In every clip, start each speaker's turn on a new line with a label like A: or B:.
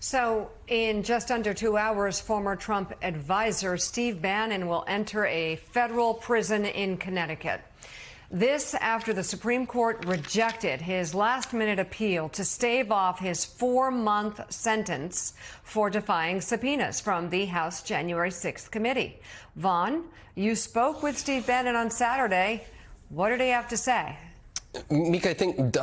A: So, in just under 2 hours, former Trump advisor Steve Bannon will enter a federal prison in Connecticut. This after the Supreme Court rejected his last-minute appeal to stave off his 4-month sentence for defying subpoenas from the House January 6th committee. Vaughn, you spoke with Steve Bannon on Saturday. What did he have to say?
B: Mika, I think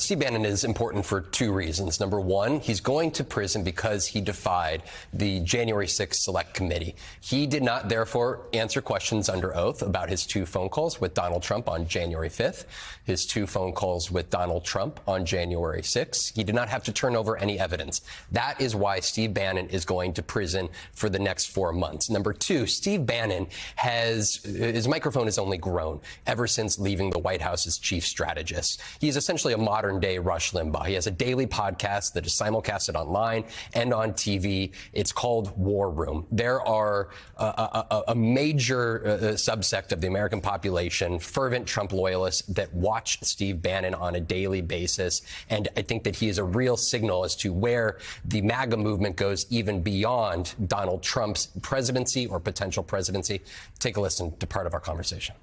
B: Steve Bannon is important for two reasons. Number one, he's going to prison because he defied the January 6th Select Committee. He did not, therefore, answer questions under oath about his 2 phone calls with Donald Trump on January 5th, his 2 phone calls with Donald Trump on January 6th. He did not have to turn over any evidence. That is why Steve Bannon is going to prison for the next 4 months. Number two, Steve Bannon his microphone has only grown ever since leaving the White House as chief strategist. He's essentially a modern-day Rush Limbaugh. He has a daily podcast that is simulcasted online and on TV. It's called War Room. There are a major subsect of the American population, fervent Trump loyalists, that watch Steve Bannon on a daily basis. And I think that he is a real signal as to where the MAGA movement goes even beyond Donald Trump's presidency or potential presidency. Take a listen to part of our conversation.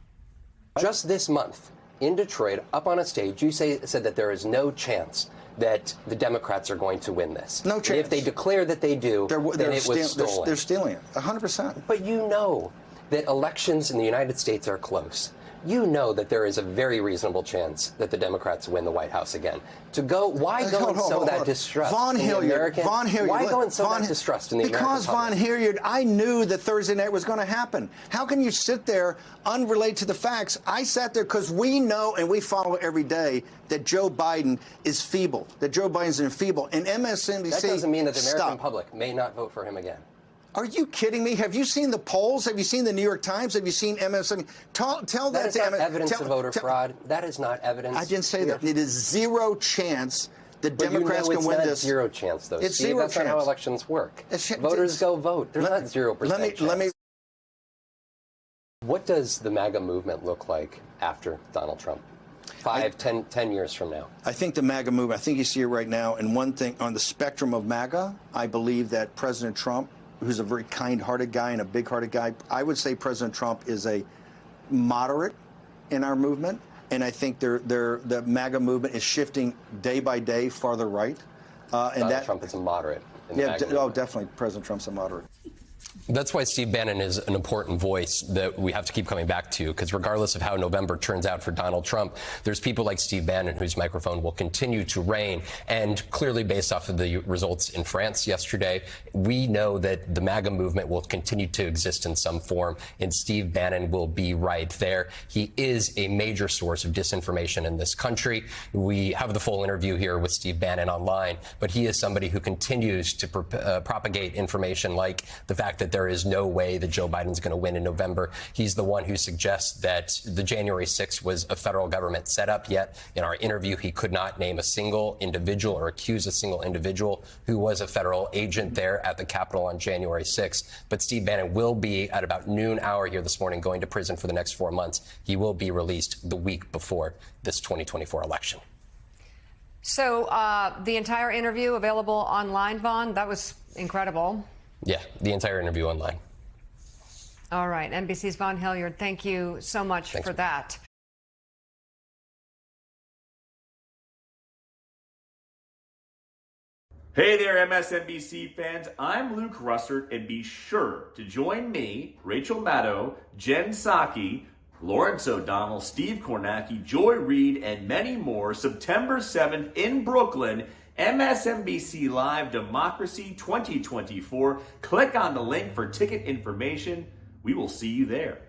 B: Just this month, in Detroit, up on a stage, you said that there is no chance that the Democrats are going to win this.
C: No chance.
B: And if they declare that they do, then it was stolen.
C: They're stealing it, 100%.
B: But you know that elections in the United States are close. You know that there is a very reasonable chance that the Democrats win the White House again. Why go and sow that distrust in the American? Why go and sow that distrust in the American public?
C: Because, Von Hilliard, I knew that Thursday night was going to happen. How can you sit there unrelated to the facts? I sat there because we know and we follow every day that Joe Biden is feeble, that Joe Biden's enfeebled. And MSNBC,
B: that doesn't mean that the American public may not vote for him again.
C: Are you kidding me? Have you seen the polls? Have you seen the New York Times? Have you seen MSNBC? Tell that
B: is not evidence of voter fraud. That is not evidence.
C: I didn't say that. It is zero chance the Democrats can win this.
B: It's zero chance, though.
C: It's
B: Steve,
C: zero
B: that's
C: chance.
B: not how elections work. Voters go vote. There's not 0% chance. What does the MAGA movement look like after Donald Trump? 10 years from now?
C: I think the MAGA movement, I think you see it right now. And one thing, on the spectrum of MAGA, I believe that President Trump, who's a very kind-hearted guy and a big-hearted guy, I would say President Trump is a moderate in our movement. And I think the MAGA movement is shifting day by day farther right.
B: Donald Trump is a moderate.
C: Definitely President Trump's a moderate.
B: That's why Steve Bannon is an important voice that we have to keep coming back to, because regardless of how November turns out for Donald Trump, there's people like Steve Bannon whose microphone will continue to reign. And clearly, based off of the results in France yesterday, we know that the MAGA movement will continue to exist in some form, and Steve Bannon will be right there. He is a major source of disinformation in this country. We have the full interview here with Steve Bannon online, but he is somebody who continues to propagate information like the fact that there is no way that Joe Biden's going to win in November. He's the one who suggests that the January 6th was a federal government setup, yet in our interview, he could not name a single individual or accuse a single individual who was a federal agent there at the Capitol on January 6th. But Steve Bannon will be at about noon hour here this morning going to prison for the next 4 months. He will be released the week before this 2024 election.
A: So the entire interview available online, Vaughn? That was incredible.
B: Yeah, the entire interview online.
A: All right. NBC's Vaughn Hilliard, thank you so much for that.
D: Hey there, MSNBC fans. I'm Luke Russert, and be sure to join me, Rachel Maddow, Jen Psaki, Lawrence O'Donnell, Steve Kornacki, Joy Reid, and many more September 7th in Brooklyn, MSNBC Live Democracy 2024. Click on the link for ticket information. We will see you there.